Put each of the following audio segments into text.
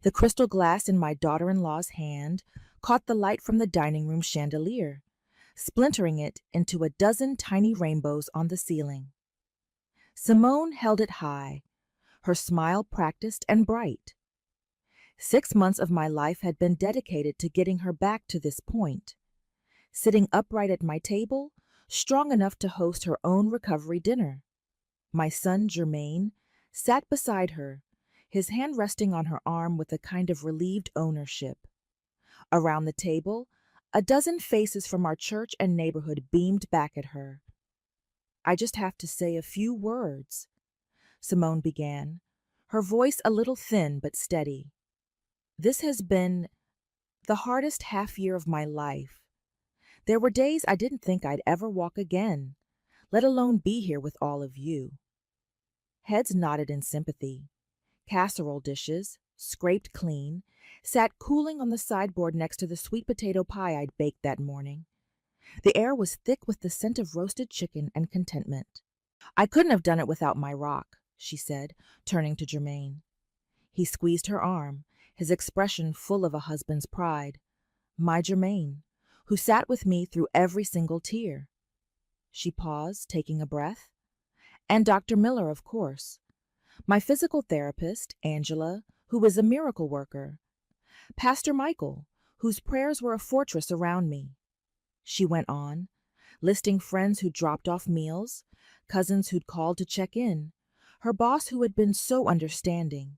The crystal glass in my daughter-in-law's hand caught the light from the dining room chandelier, splintering it into a dozen tiny rainbows on the ceiling. Simone held it high, her smile practiced and bright. 6 months of my life had been dedicated to getting her back to this point, sitting upright at my table, strong enough to host her own recovery dinner. My son, Germain, sat beside her, his hand resting on her arm with a kind of relieved ownership. Around the table, a dozen faces from our church and neighborhood beamed back at her. "I just have to say a few words," Simone began, her voice a little thin but steady. "This has been the hardest half-year of my life. There were days I didn't think I'd ever walk again, let alone be here with all of you." Heads nodded in sympathy. Casserole dishes, scraped clean, sat cooling on the sideboard next to the sweet potato pie I'd baked that morning. The air was thick with the scent of roasted chicken and contentment. "I couldn't have done it without my rock," she said, turning to Germain. He squeezed her arm, his expression full of a husband's pride. "My Germain, who sat with me through every single tear." She paused, taking a breath. "And Dr. Miller, of course. My physical therapist, Angela, who is a miracle worker. Pastor Michael, whose prayers were a fortress around me." She went on, listing friends who dropped off meals, cousins who'd called to check in, her boss who had been so understanding.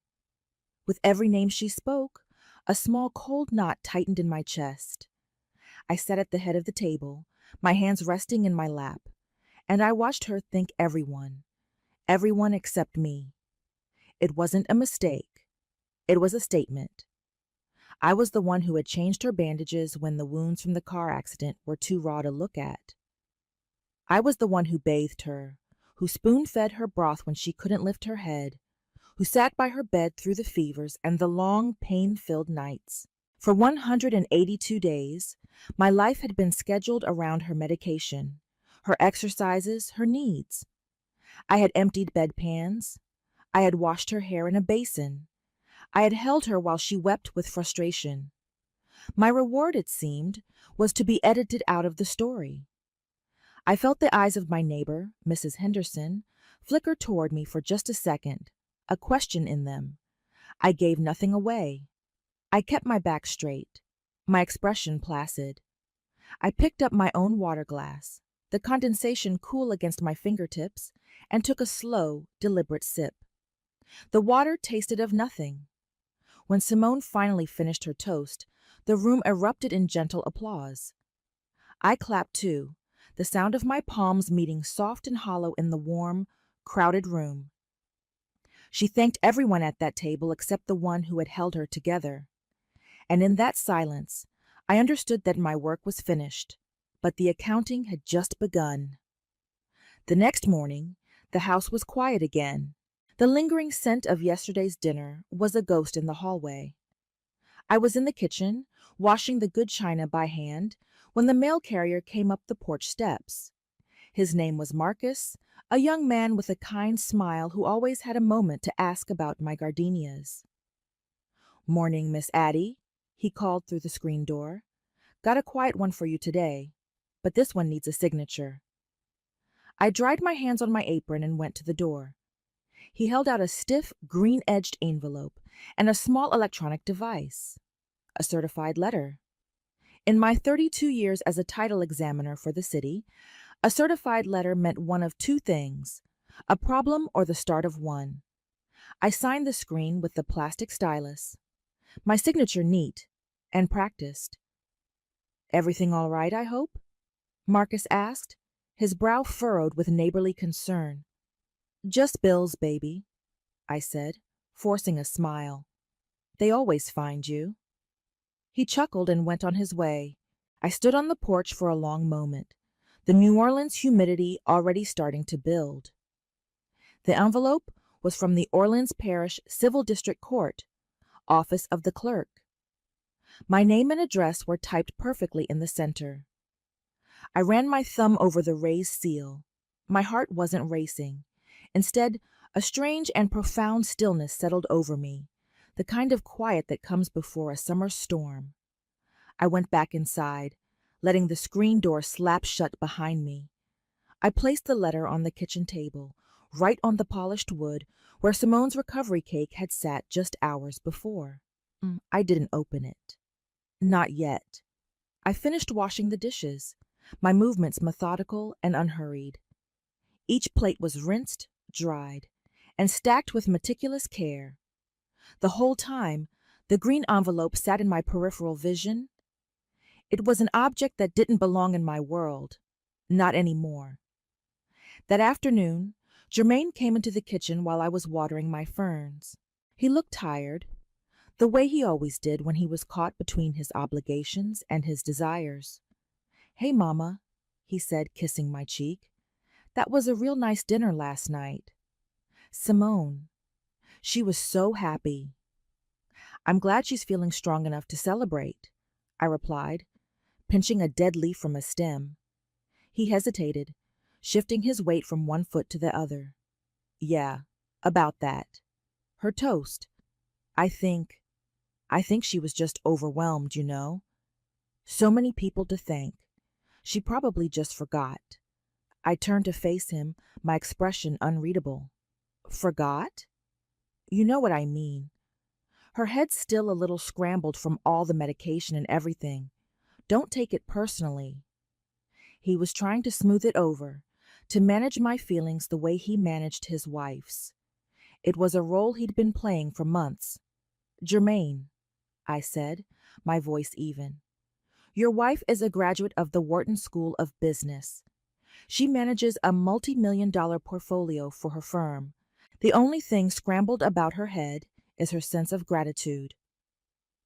With every name she spoke, a small cold knot tightened in my chest. I sat at the head of the table, my hands resting in my lap, and I watched her thank everyone except me. It wasn't a mistake. It was a statement. I was the one who had changed her bandages when the wounds from the car accident were too raw to look at. I was the one who bathed her, who spoon-fed her broth when she couldn't lift her head, who sat by her bed through the fevers and the long, pain-filled nights. For 182 days, my life had been scheduled around her medication, her exercises, her needs. I had emptied bedpans. I had washed her hair in a basin. I had held her while she wept with frustration. My reward, it seemed, was to be edited out of the story. I felt the eyes of my neighbor, Mrs. Henderson, flicker toward me for just a second, a question in them. I gave nothing away. I kept my back straight, my expression placid. I picked up my own water glass, the condensation cool against my fingertips, and took a slow, deliberate sip. The water tasted of nothing. When Simone finally finished her toast, the room erupted in gentle applause. I clapped too, the sound of my palms meeting soft and hollow in the warm, crowded room. She thanked everyone at that table except the one who had held her together. And in that silence, I understood that my work was finished, but the accounting had just begun. The next morning, the house was quiet again. The lingering scent of yesterday's dinner was a ghost in the hallway. I was in the kitchen, washing the good china by hand, when the mail carrier came up the porch steps. His name was Marcus, a young man with a kind smile who always had a moment to ask about my gardenias. "Morning, Miss Addie," he called through the screen door. "Got a quiet one for you today, but this one needs a signature." I dried my hands on my apron and went to the door. He held out a stiff, green-edged envelope and a small electronic device. A certified letter. In my 32 years as a title examiner for the city, a certified letter meant one of two things, a problem or the start of one. I signed the screen with the plastic stylus, my signature neat and practiced. "Everything all right, I hope?" Marcus asked, his brow furrowed with neighborly concern. "Just bills, baby," I said, forcing a smile. "They always find you." He chuckled and went on his way. I stood on the porch for a long moment, the New Orleans humidity already starting to build. The envelope was from the Orleans Parish Civil District Court, Office of the Clerk. My name and address were typed perfectly in the center. I ran my thumb over the raised seal. My heart wasn't racing. Instead, a strange and profound stillness settled over me, the kind of quiet that comes before a summer storm. I went back inside, letting the screen door slap shut behind me. I placed the letter on the kitchen table, right on the polished wood where Simone's recovery cake had sat just hours before. I didn't open it. Not yet. I finished washing the dishes, my movements methodical and unhurried. Each plate was rinsed, dried, and stacked with meticulous care. The whole time, the green envelope sat in my peripheral vision. It was an object that didn't belong in my world. Not anymore. That afternoon, Germain came into the kitchen while I was watering my ferns. He looked tired, the way he always did when he was caught between his obligations and his desires. "Hey, Mama," he said, kissing my cheek. "That was a real nice dinner last night." Simone. She was so happy. "I'm glad she's feeling strong enough to celebrate," I replied, pinching a dead leaf from a stem. He hesitated, shifting his weight from one foot to the other. "Yeah, about that. Her toast. I think she was just overwhelmed, you know. So many people to thank. She probably just forgot." I turned to face him, my expression unreadable. "Forgot? You know what I mean. Her head's still a little scrambled from all the medication and everything. Don't take it personally." He was trying to smooth it over, to manage my feelings the way he managed his wife's. It was a role he'd been playing for months. "Germain," I said, my voice even, "your wife is a graduate of the Wharton School of Business. She manages a multi-million-dollar portfolio for her firm. The only thing scrambled about her head is her sense of gratitude."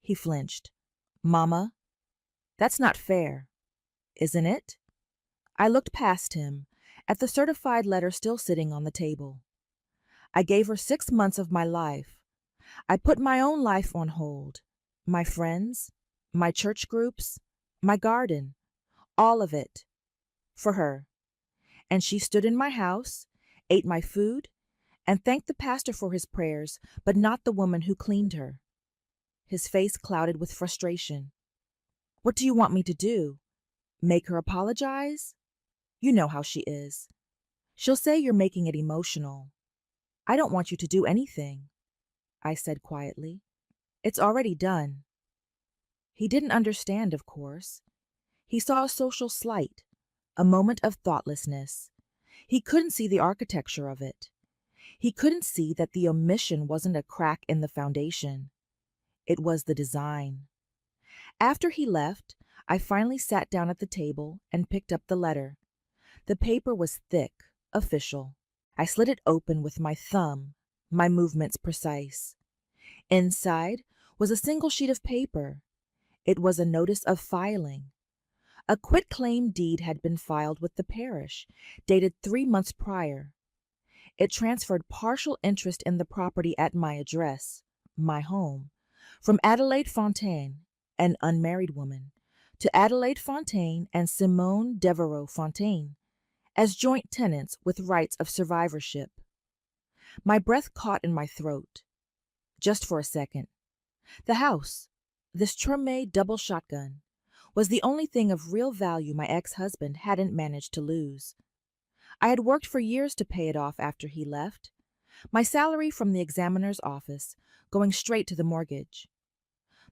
He flinched. "Mama, that's not fair, isn't it?" I looked past him, at the certified letter still sitting on the table. "I gave her 6 months of my life. I put my own life on hold. My friends, my church groups, my garden, all of it. For her. And she stood in my house, ate my food, and thanked the pastor for his prayers, but not the woman who cleaned her." His face clouded with frustration. "What do you want me to do? Make her apologize? You know how she is. She'll say you're making it emotional." "I don't want you to do anything," I said quietly. "It's already done." He didn't understand, of course. He saw a social slight, a moment of thoughtlessness. He couldn't see the architecture of it. He couldn't see that the omission wasn't a crack in the foundation. It was the design. After he left, I finally sat down at the table and picked up the letter. The paper was thick, official. I slid it open with my thumb, my movements precise. Inside was a single sheet of paper. It was a notice of filing. A quitclaim deed had been filed with the parish, dated 3 months prior. It transferred partial interest in the property at my address, my home, from Adelaide Fontaine, an unmarried woman, to Adelaide Fontaine and Simone Devereaux Fontaine, as joint tenants with rights of survivorship. My breath caught in my throat. Just for a second. The house, this Treme double shotgun, was the only thing of real value my ex-husband hadn't managed to lose. I had worked for years to pay it off after he left, my salary from the examiner's office going straight to the mortgage.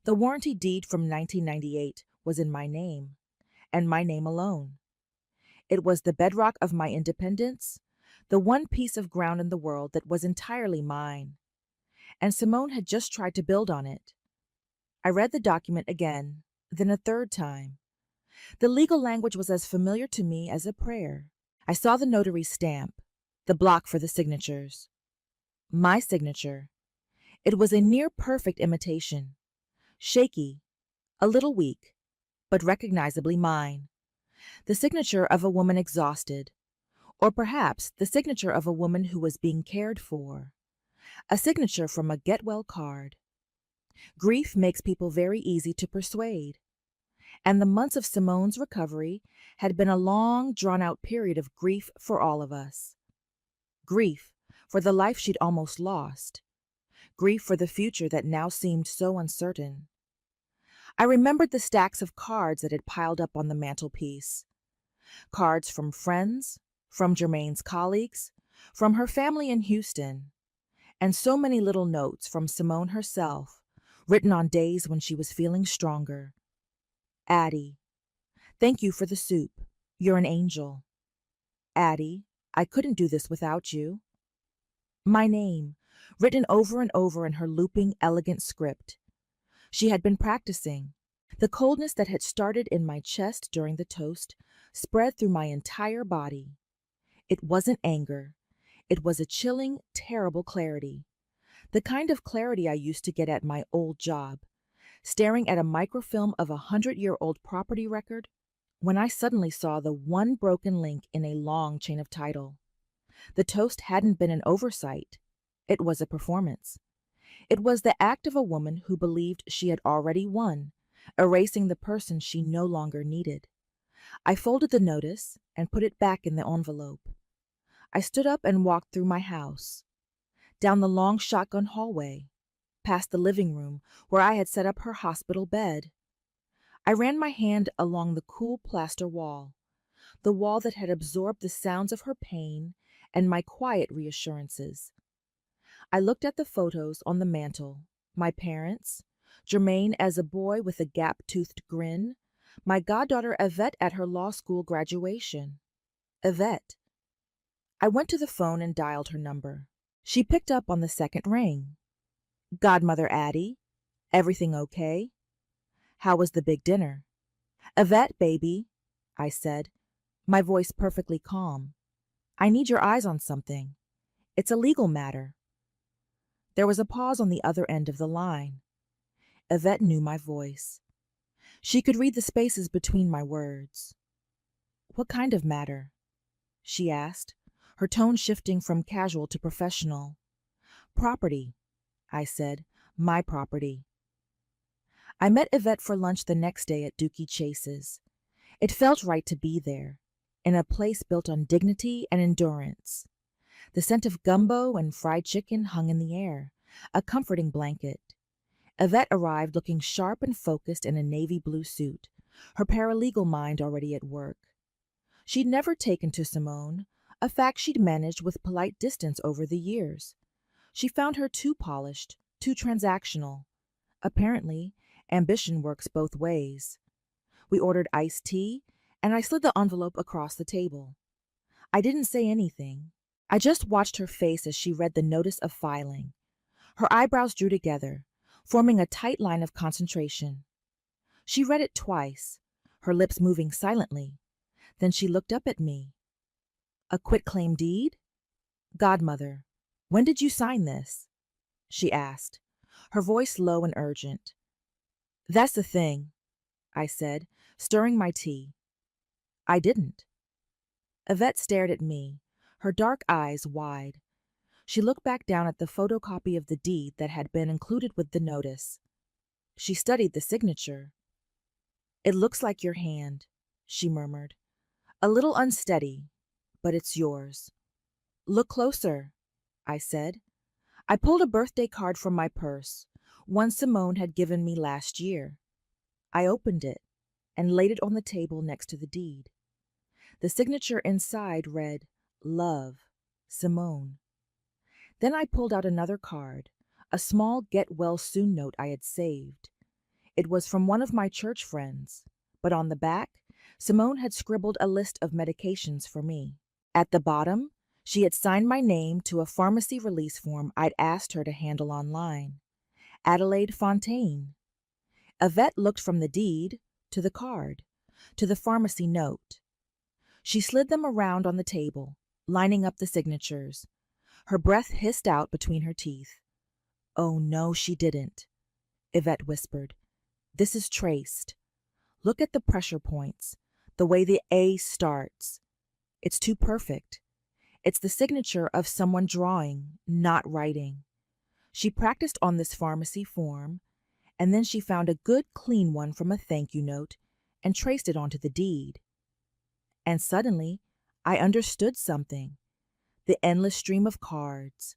The warranty deed from 1998 was in my name, and my name alone. It was the bedrock of my independence, the one piece of ground in the world that was entirely mine. And Simone had just tried to build on it. I read the document again, then a third time. The legal language was as familiar to me as a prayer. I saw the notary's stamp, the block for the signatures. My signature. It was a near-perfect imitation. Shaky, a little weak, but recognizably mine. The signature of a woman exhausted, or perhaps the signature of a woman who was being cared for. A signature from a get-well card. Grief makes people very easy to persuade. And the months of Simone's recovery had been a long, drawn-out period of grief for all of us. Grief for the life she'd almost lost. grief for the future that now seemed so uncertain. I remembered the stacks of cards that had piled up on the mantelpiece. Cards from friends, from Jermaine's colleagues, from her family in Houston, and so many little notes from Simone herself, written on days when she was feeling stronger. Addie, thank you for the soup. You're an angel. Addie, I couldn't do this without you. My name, written over and over in her looping, elegant script. She had been practicing. The coldness that had started in my chest during the toast spread through my entire body. It wasn't anger. It was a chilling, terrible clarity. The kind of clarity I used to get at my old job, staring at a microfilm of a 100-year-old property record, when I suddenly saw the one broken link in a long chain of title. The toast hadn't been an oversight. It was a performance. It was the act of a woman who believed she had already won, erasing the person she no longer needed. I folded the notice and put it back in the envelope. I stood up and walked through my house, down the long shotgun hallway, past the living room where I had set up her hospital bed. I ran my hand along the cool plaster wall, the wall that had absorbed the sounds of her pain and my quiet reassurances. I looked at the photos on the mantel, my parents, Jermaine as a boy with a gap-toothed grin, my goddaughter Yvette at her law school graduation. Yvette. I went to the phone and dialed her number. She picked up on the second ring. Godmother Addie, everything okay? How was the big dinner? Yvette, baby, I said, my voice perfectly calm. I need your eyes on something. It's a legal matter. There was a pause on the other end of the line. Yvette knew my voice. She could read the spaces between my words. What kind of matter? She asked, her tone shifting from casual to professional. Property, I said, my property. I met Yvette for lunch the next day at Dookie Chase's. It felt right to be there, in a place built on dignity and endurance. The scent of gumbo and fried chicken hung in the air, a comforting blanket. Yvette arrived looking sharp and focused in a navy blue suit, her paralegal mind already at work. She'd never taken to Simone, a fact she'd managed with polite distance over the years. She found her too polished, too transactional. Apparently, ambition works both ways. We ordered iced tea, and I slid the envelope across the table. I didn't say anything. I just watched her face as she read the notice of filing. Her eyebrows drew together, forming a tight line of concentration. She read it twice, her lips moving silently. Then she looked up at me. A quitclaim deed? Godmother, when did you sign this? She asked, her voice low and urgent. That's the thing, I said, stirring my tea. I didn't. Yvette stared at me, her dark eyes wide. She looked back down at the photocopy of the deed that had been included with the notice. She studied the signature. It looks like your hand, she murmured. A little unsteady, but it's yours. Look closer, I said. I pulled a birthday card from my purse, one Simone had given me last year. I opened it and laid it on the table next to the deed. The signature inside read, Love, Simone. Then I pulled out another card, a small get-well-soon note I had saved. It was from one of my church friends, but on the back, Simone had scribbled a list of medications for me. At the bottom, she had signed my name to a pharmacy release form I'd asked her to handle online. Adelaide Fontaine. Yvette looked from the deed to the card, to the pharmacy note. She slid them around on the table, lining up the signatures. Her breath hissed out between her teeth. Oh, no, she didn't, Yvette whispered. This is traced. Look at the pressure points, the way the A starts. It's too perfect. It's the signature of someone drawing, not writing. She practiced on this pharmacy form, and then she found a good, clean one from a thank you note and traced it onto the deed. And suddenly, I understood something. The endless stream of cards.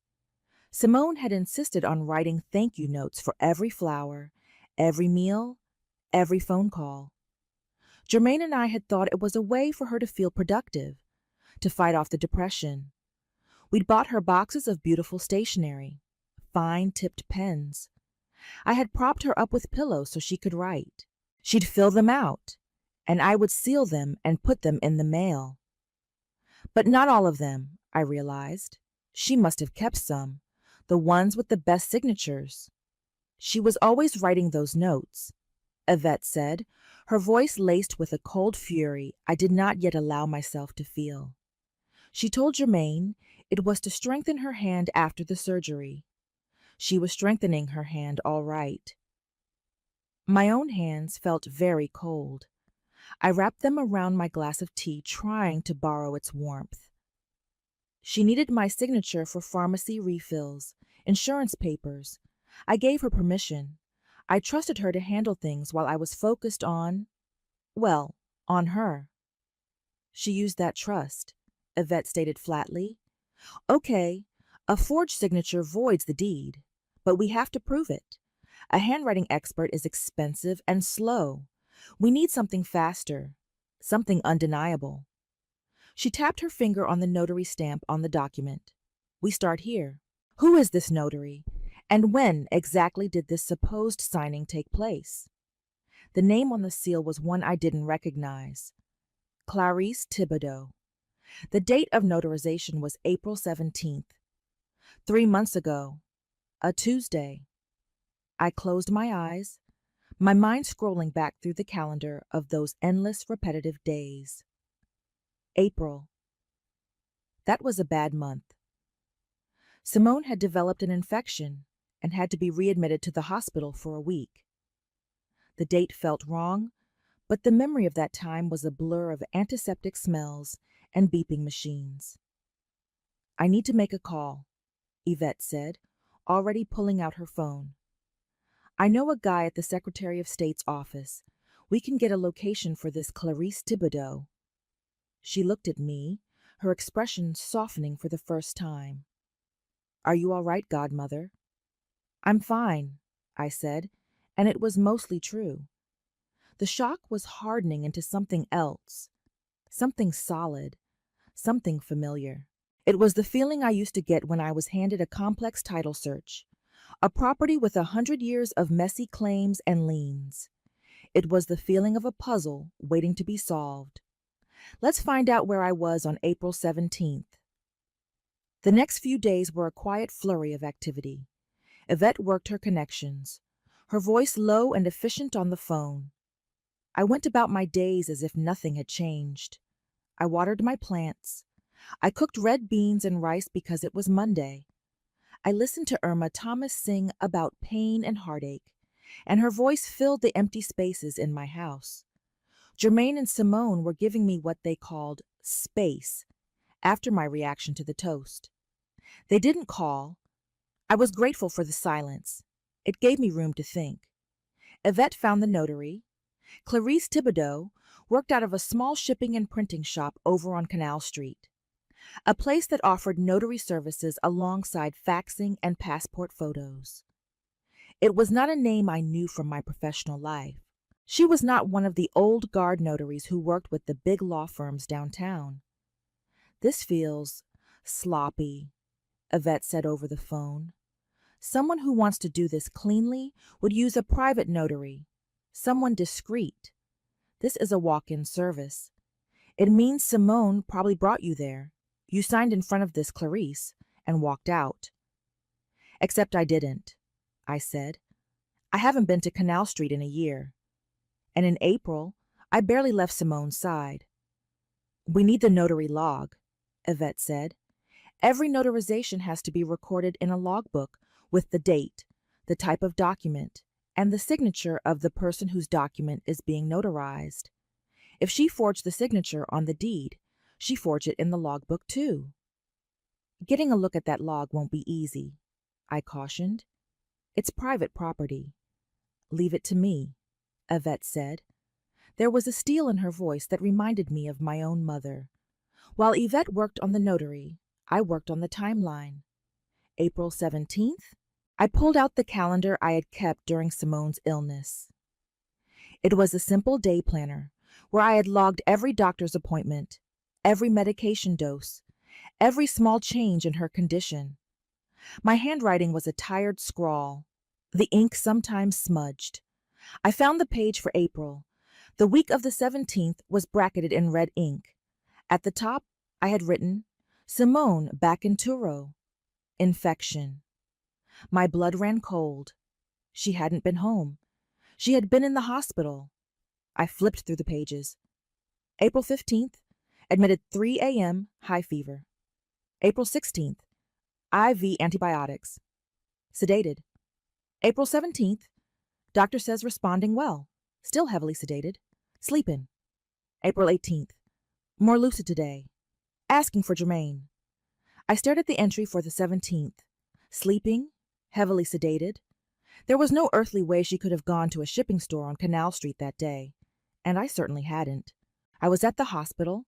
Simone had insisted on writing thank you notes for every flower, every meal, every phone call. Germaine and I had thought it was a way for her to feel productive, to fight off the depression. We'd bought her boxes of beautiful stationery, fine tipped pens. I had propped her up with pillows so she could write. She'd fill them out, and I would seal them and put them in the mail. But not all of them, I realized. She must have kept some, the ones with the best signatures. She was always writing those notes, Yvette said, her voice laced with a cold fury I did not yet allow myself to feel. She told Germaine it was to strengthen her hand after the surgery. She was strengthening her hand all right. My own hands felt very cold. I wrapped them around my glass of tea, trying to borrow its warmth. She needed my signature for pharmacy refills, insurance papers. I gave her permission. I trusted her to handle things while I was focused on her. She used that trust, Yvette stated flatly. Okay, a forged signature voids the deed, but we have to prove it. A handwriting expert is expensive and slow. We need something faster, something undeniable. She tapped her finger on the notary stamp on the document. We start here. Who is this notary? And when exactly did this supposed signing take place? The name on the seal was one I didn't recognize. Clarice Thibodeau. The date of notarization was April 17th. 3 months ago. A Tuesday. I closed my eyes, my mind scrolling back through the calendar of those endless repetitive days. April. That was a bad month. Simone had developed an infection and had to be readmitted to the hospital for a week. The date felt wrong, but the memory of that time was a blur of antiseptic smells and beeping machines. I need to make a call, Yvette said, already pulling out her phone. I know a guy at the Secretary of State's office. We can get a location for this Clarice Thibodeau. She looked at me, her expression softening for the first time. Are you all right, godmother? I'm fine, I said, and it was mostly true. The shock was hardening into something else, something solid, something familiar. It was the feeling I used to get when I was handed a complex title search, a property with 100 years of messy claims and liens. It was the feeling of a puzzle waiting to be solved. Let's find out where I was on April 17th. The next few days were a quiet flurry of activity. Yvette worked her connections, her voice low and efficient on the phone. I went about my days as if nothing had changed. I watered my plants. I cooked red beans and rice because it was Monday. I listened to Irma Thomas sing about pain and heartache, and her voice filled the empty spaces in my house. Germaine and Simone were giving me what they called space after my reaction to the toast. They didn't call. I was grateful for the silence. It gave me room to think. Yvette found the notary. Clarice Thibodeau worked out of a small shipping and printing shop over on Canal Street, a place that offered notary services alongside faxing and passport photos. It was not a name I knew from my professional life. She was not one of the old guard notaries who worked with the big law firms downtown. This feels sloppy, Yvette said over the phone. Someone who wants to do this cleanly would use a private notary, someone discreet. This is a walk-in service. It means Simone probably brought you there. You signed in front of this Clarice and walked out. Except I didn't, I said. I haven't been to Canal Street in a year. And in April, I barely left Simone's side. We need the notary log, Yvette said. Every notarization has to be recorded in a logbook with the date, the type of document, and the signature of the person whose document is being notarized. If she forged the signature on the deed, she forged it in the logbook too. Getting a look at that log won't be easy, I cautioned. It's private property. Leave it to me, Yvette said. There was a steel in her voice that reminded me of my own mother. While Yvette worked on the notary, I worked on the timeline. April 17th. I pulled out the calendar I had kept during Simone's illness. It was a simple day planner where I had logged every doctor's appointment, every medication dose, every small change in her condition. My handwriting was a tired scrawl. The ink sometimes smudged. I found the page for April. The week of the 17th was bracketed in red ink. At the top, I had written, Simone back in Turo. Infection. My blood ran cold. She hadn't been home. She had been in the hospital. I flipped through the pages. April 15th, admitted 3 a.m., high fever. April 16th, IV antibiotics. Sedated. April 17th, doctor says responding well, still heavily sedated, sleeping. April 18th, more lucid today, asking for Jermaine. I stared at the entry for the 17th, sleeping, heavily sedated. There was no earthly way she could have gone to a shipping store on Canal Street that day, and I certainly hadn't. I was at the hospital,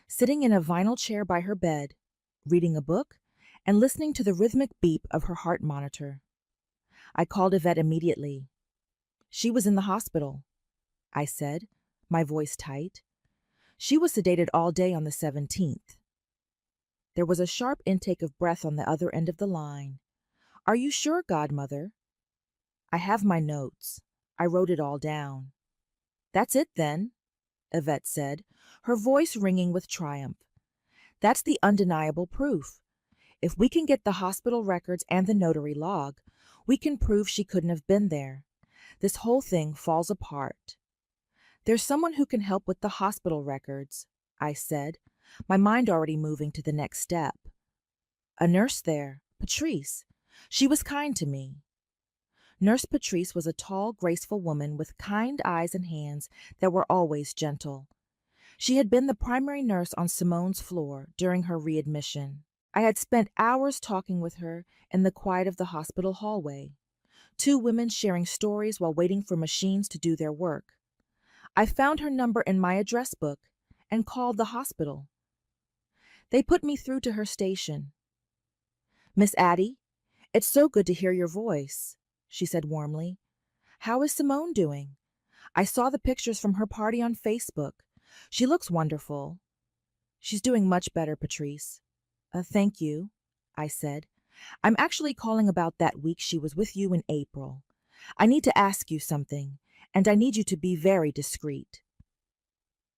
sitting in a vinyl chair by her bed, reading a book and listening to the rhythmic beep of her heart monitor. I called Yvette immediately. She was in the hospital, I said, my voice tight. She was sedated all day on the 17th. There was a sharp intake of breath on the other end of the line. Are you sure, godmother? I have my notes. I wrote it all down. That's it then, Yvette said, her voice ringing with triumph. That's the undeniable proof. If we can get the hospital records and the notary log, we can prove she couldn't have been there. This whole thing falls apart. There's someone who can help with the hospital records, I said, my mind already moving to the next step. A nurse there, Patrice. She was kind to me. Nurse Patrice was a tall, graceful woman with kind eyes and hands that were always gentle. She had been the primary nurse on Simone's floor during her readmission. I had spent hours talking with her in the quiet of the hospital hallway, two women sharing stories while waiting for machines to do their work. I found her number in my address book and called the hospital. They put me through to her station. Miss Addie, it's so good to hear your voice, she said warmly. How is Simone doing? I saw the pictures from her party on Facebook. She looks wonderful. She's doing much better, Patrice. Thank you, I said. I'm actually calling about that week she was with you in April. I need to ask you something, and I need you to be very discreet.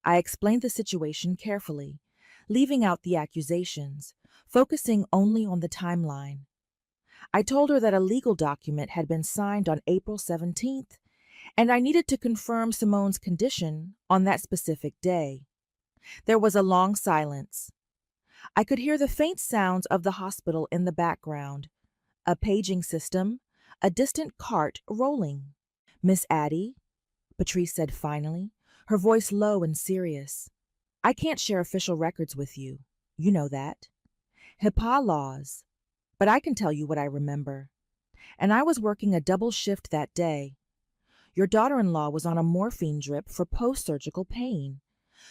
I explained the situation carefully, leaving out the accusations, focusing only on the timeline. I told her that a legal document had been signed on April 17th, and I needed to confirm Simone's condition on that specific day. There was a long silence. I could hear the faint sounds of the hospital in the background, a paging system, a distant cart rolling. Miss Addie, Patrice said finally, her voice low and serious. I can't share official records with you. You know that. HIPAA laws. But I can tell you what I remember. And I was working a double shift that day. Your daughter-in-law was on a morphine drip for post-surgical pain.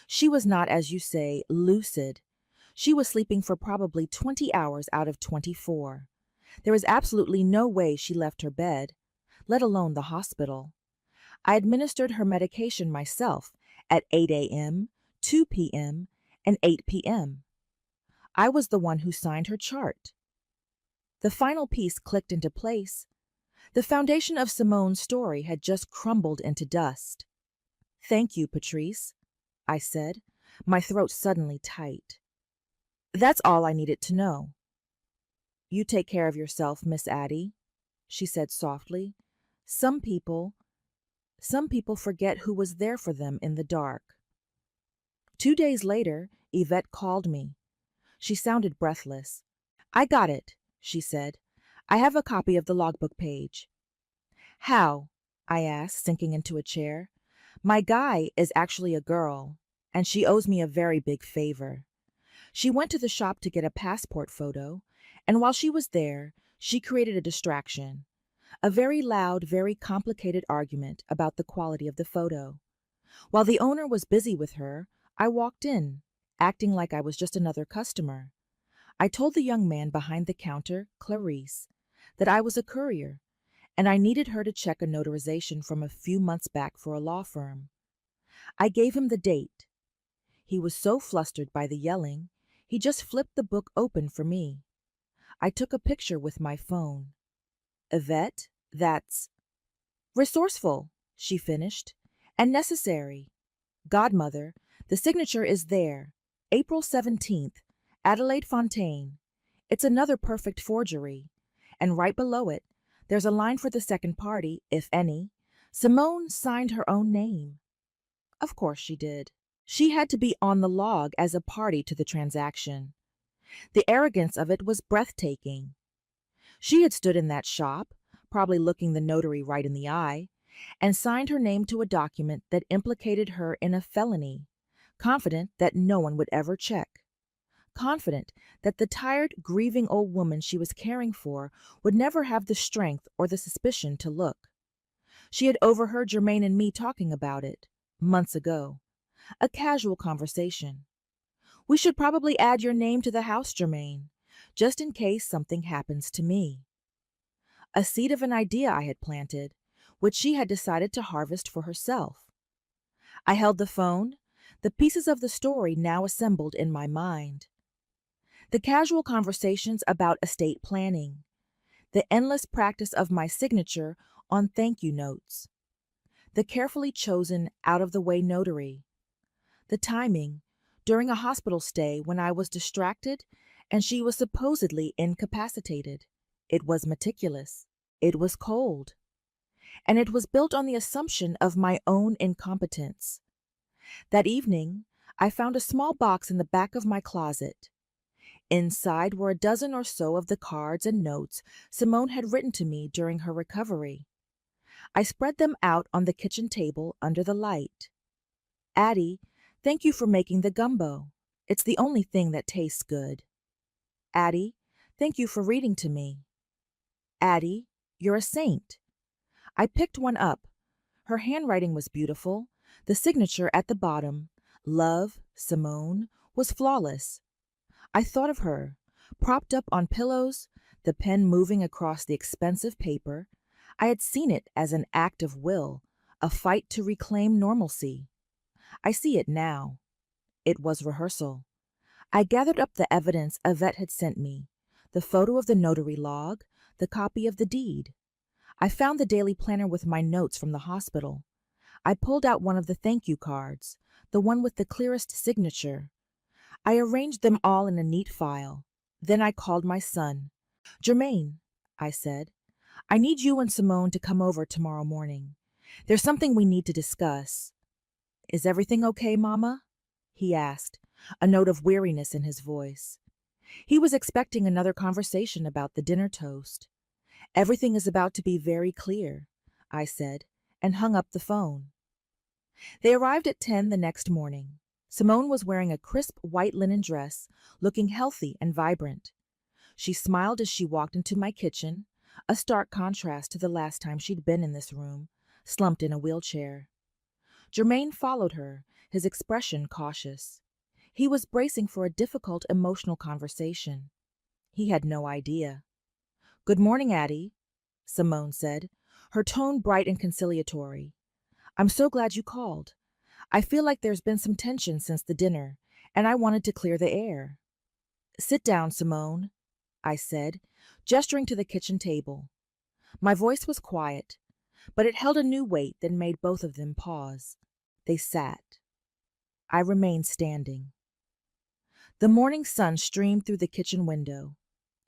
She was not, as you say, lucid. She was sleeping for probably 20 hours out of 24. There was absolutely no way she left her bed, let alone the hospital. I administered her medication myself at 8 a.m., 2 p.m., and 8 p.m. I was the one who signed her chart. The final piece clicked into place. The foundation of Simone's story had just crumbled into dust. Thank you, Patrice, I said, my throat suddenly tight. That's all I needed to know. You take care of yourself, Miss Addie, she said softly. Some people forget who was there for them in the dark. 2 days later, Yvette called me. She sounded breathless. I got it, she said. I have a copy of the logbook page. How? I asked, sinking into a chair. My guy is actually a girl, and she owes me a very big favor. She went to the shop to get a passport photo, and while she was there, she created a distraction. A very loud, very complicated argument about the quality of the photo. While the owner was busy with her, I walked in, acting like I was just another customer. I told the young man behind the counter, Clarice, that I was a courier and I needed her to check a notarization from a few months back for a law firm. I gave him the date. He was so flustered by the yelling, he just flipped the book open for me. I took a picture with my phone. Yvette, that's resourceful, she finished, and necessary. Godmother, the signature is there. April 17th, Adelaide Fontaine. It's another perfect forgery. And right below it, there's a line for the second party, if any. Simone signed her own name. Of course she did. She had to be on the log as a party to the transaction. The arrogance of it was breathtaking. She had stood in that shop, probably looking the notary right in the eye, and signed her name to a document that implicated her in a felony, confident that no one would ever check. Confident that the tired, grieving old woman she was caring for would never have the strength or the suspicion to look. She had overheard Germain and me talking about it, months ago. A casual conversation. We should probably add your name to the house, Germain, just in case something happens to me. A seed of an idea I had planted, which she had decided to harvest for herself. I held the phone, the pieces of the story now assembled in my mind. The casual conversations about estate planning, the endless practice of my signature on thank you notes, the carefully chosen out-of-the-way notary, the timing during a hospital stay when I was distracted and she was supposedly incapacitated. It was meticulous. It was cold. And it was built on the assumption of my own incompetence. That evening, I found a small box in the back of my closet. Inside were a dozen or so of the cards and notes Simone had written to me during her recovery. I spread them out on the kitchen table under the light. Addie, thank you for making the gumbo. It's the only thing that tastes good. Addie, thank you for reading to me. Addie, you're a saint. I picked one up. Her handwriting was beautiful. The signature at the bottom, Love, Simone, was flawless. I thought of her, propped up on pillows, the pen moving across the expensive paper. I had seen it as an act of will, a fight to reclaim normalcy. I see it now. It was rehearsal. I gathered up the evidence Yvette had sent me, the photo of the notary log, the copy of the deed. I found the daily planner with my notes from the hospital. I pulled out one of the thank you cards, the one with the clearest signature. I arranged them all in a neat file. Then I called my son. Germain, I said, I need you and Simone to come over tomorrow morning. There's something we need to discuss. Is everything okay, Mama? He asked, a note of weariness in his voice. He was expecting another conversation about the dinner toast. Everything is about to be very clear, I said, and hung up the phone. They arrived at 10 the next morning. Simone was wearing a crisp white linen dress, looking healthy and vibrant. She smiled as she walked into my kitchen, a stark contrast to the last time she'd been in this room, slumped in a wheelchair. Germain followed her, his expression cautious. He was bracing for a difficult emotional conversation. He had no idea. Good morning, Addie, Simone said, her tone bright and conciliatory. I'm so glad you called. I feel like there's been some tension since the dinner, and I wanted to clear the air. Sit down, Simone, I said, gesturing to the kitchen table. My voice was quiet, but it held a new weight that made both of them pause. They sat. I remained standing. The morning sun streamed through the kitchen window,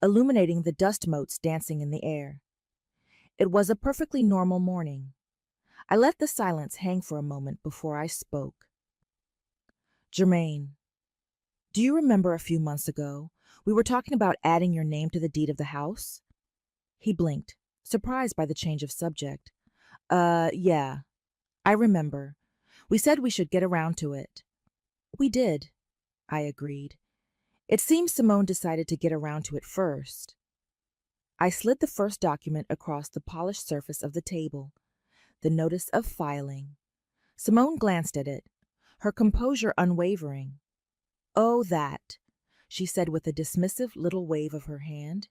illuminating the dust motes dancing in the air. It was a perfectly normal morning. I let the silence hang for a moment before I spoke. Germain, do you remember a few months ago we were talking about adding your name to the deed of the house? He blinked, surprised by the change of subject. Yeah, I remember. We said we should get around to it. We did, I agreed. It seems Simone decided to get around to it first. I slid the first document across the polished surface of the table, the notice of filing. Simone glanced at it, her composure unwavering. Oh, that. she said with a dismissive little wave of her hand.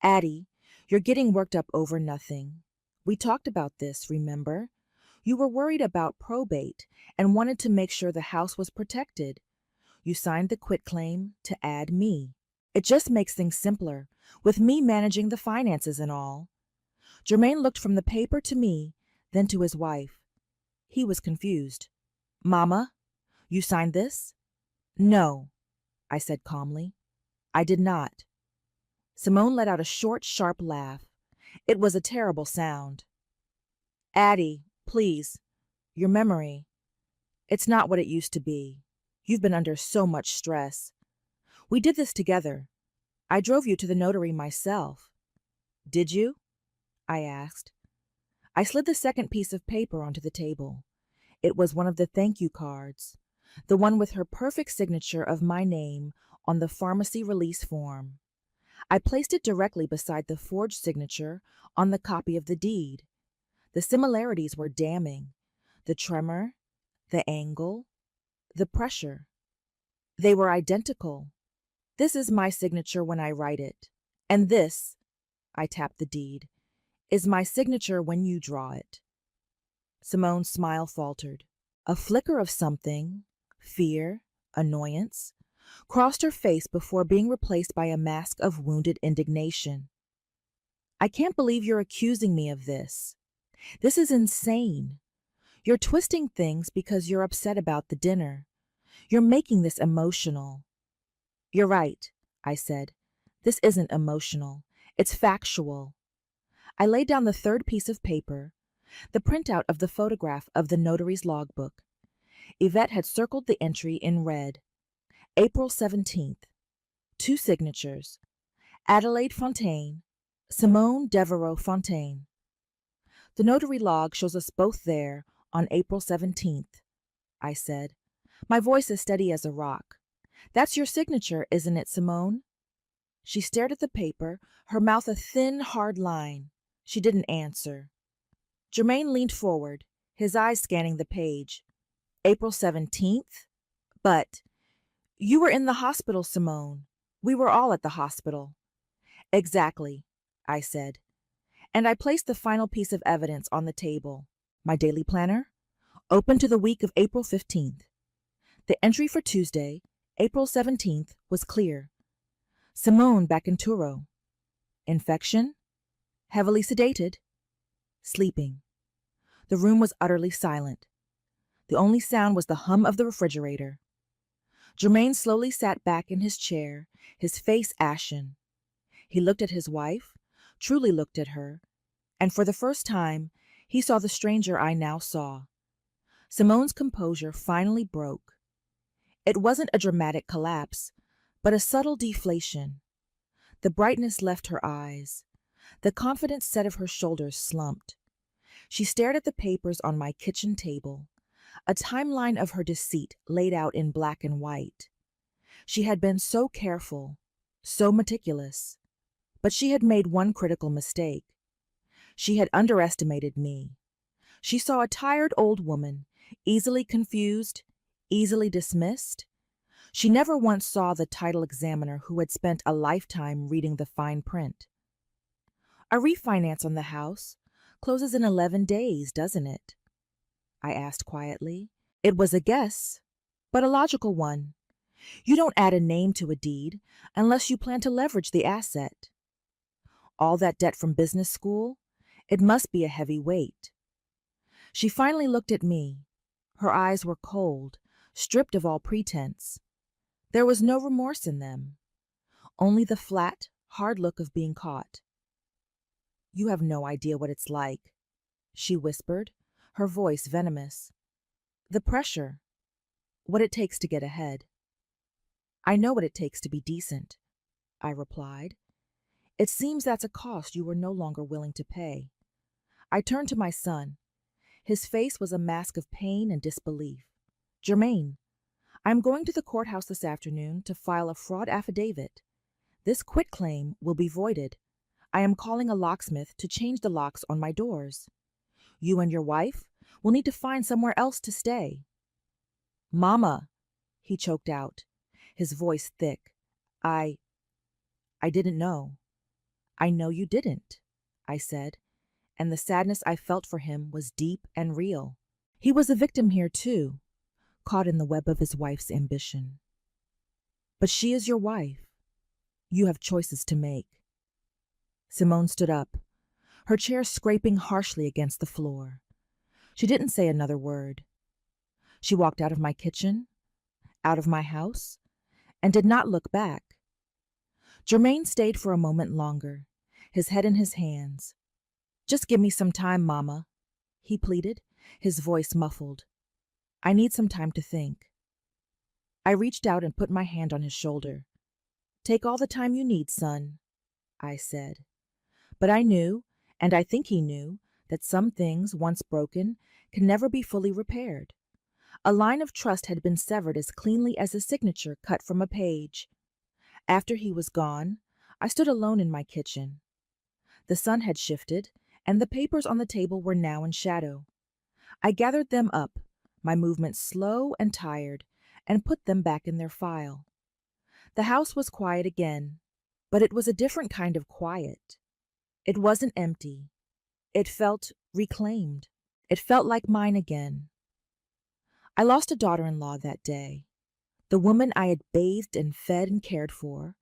Addie, you're getting worked up over nothing. We talked about this, remember? You were worried about probate and wanted to make sure the house was protected. You signed the quitclaim to add me. It just makes things simpler, with me managing the finances and all. Jermaine looked from the paper to me, then to his wife. He was confused. Mama, you signed this? No, I said calmly. I did not. Simone let out a short, sharp laugh. It was a terrible sound. Addie, please, your memory. It's not what it used to be. You've been under so much stress. We did this together. I drove you to the notary myself. Did you? I asked. I slid the second piece of paper onto the table. It was one of the thank you cards, the one with her perfect signature of my name on the pharmacy release form. I placed it directly beside the forged signature on the copy of the deed. The similarities were damning. The tremor, the angle, the pressure. They were identical. This is my signature when I write it. And this, I tapped the deed, is my signature when you draw it. Simone's smile faltered. A flicker of something, fear, annoyance, crossed her face before being replaced by a mask of wounded indignation. I can't believe you're accusing me of this. This is insane. You're twisting things because you're upset about the dinner. You're making this emotional. You're right, I said. This isn't emotional. It's factual. I laid down the third piece of paper, the printout of the photograph of the notary's logbook. Yvette had circled the entry in red. April 17th. 2 signatures. Adelaide Fontaine, Simone Devereaux Fontaine. The notary log shows us both there on April 17th, I said, my voice as steady as a rock. That's your signature, isn't it, Simone? She stared at the paper, her mouth a thin, hard line. She didn't answer. Jermaine leaned forward, his eyes scanning the page. April 17th? But you were in the hospital, Simone. We were all at the hospital. Exactly, I said. And I placed the final piece of evidence on the table. My daily planner, open to the week of April 15th. The entry for Tuesday, April 17th, was clear. Simone back in Truro. Infection? Heavily sedated. Sleeping. The room was utterly silent. The only sound was the hum of the refrigerator. Jermaine slowly sat back in his chair, his face ashen. He looked at his wife, truly looked at her, and for the first time, he saw the stranger I now saw. Simone's composure finally broke. It wasn't a dramatic collapse, but a subtle deflation. The brightness left her eyes. The confident set of her shoulders slumped. She stared at the papers on my kitchen table, a timeline of her deceit laid out in black and white. She had been so careful, so meticulous, but she had made one critical mistake. She had underestimated me. She saw a tired old woman, easily confused, easily dismissed. She never once saw the title examiner who had spent a lifetime reading the fine print. A refinance on the house closes in 11 days, doesn't it? I asked quietly. It was a guess, but a logical one. You don't add a name to a deed unless you plan to leverage the asset. All that debt from business school? It must be a heavy weight. She finally looked at me. Her eyes were cold, stripped of all pretense. There was no remorse in them, only the flat, hard look of being caught. You have no idea what it's like, she whispered, her voice venomous. The pressure, what it takes to get ahead. I know what it takes to be decent, I replied. It seems that's a cost you were no longer willing to pay. I turned to my son. His face was a mask of pain and disbelief. Jermaine, I'm going to the courthouse this afternoon to file a fraud affidavit. This quitclaim will be voided. I am calling a locksmith to change the locks on my doors. You and your wife will need to find somewhere else to stay. Mama, he choked out, his voice thick. I I didn't know. I know you didn't, I said, and the sadness I felt for him was deep and real. He was a victim here too, caught in the web of his wife's ambition. But she is your wife. You have choices to make. Simone stood up, her chair scraping harshly against the floor. She didn't say another word. She walked out of my kitchen, out of my house, and did not look back. Jermaine stayed for a moment longer, his head in his hands. Just give me some time, Mama, he pleaded, his voice muffled. I need some time to think. I reached out and put my hand on his shoulder. Take all the time you need, son, I said. But I knew, and I think he knew, that some things, once broken, can never be fully repaired. A line of trust had been severed as cleanly as a signature cut from a page. After he was gone, I stood alone in my kitchen. The sun had shifted, and the papers on the table were now in shadow. I gathered them up, my movements slow and tired, and put them back in their file. The house was quiet again, but it was a different kind of quiet. It wasn't empty. It felt reclaimed. It felt like mine again. I lost a daughter-in-law that day, the woman I had bathed and fed and cared for,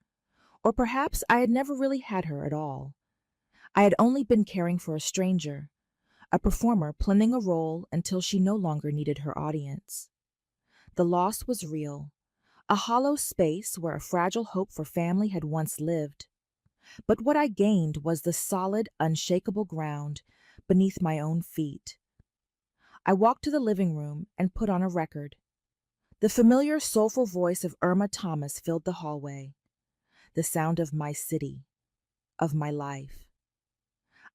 or perhaps I had never really had her at all. I had only been caring for a stranger, a performer playing a role until she no longer needed her audience. The loss was real, a hollow space where a fragile hope for family had once lived. But what I gained was the solid, unshakable ground beneath my own feet. I walked to the living room and put on a record. The familiar, soulful voice of Irma Thomas filled the hallway, the sound of my city, of my life.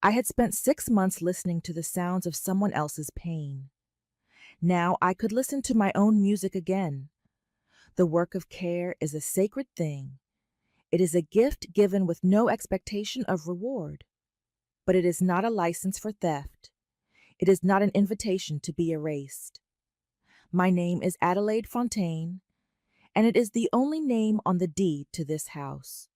I had spent 6 months listening to the sounds of someone else's pain. Now I could listen to my own music again. The work of care is a sacred thing. It is a gift given with no expectation of reward. But it is not a license for theft. It is not an invitation to be erased. My name is Adelaide Fontaine, and it is the only name on the deed to this house.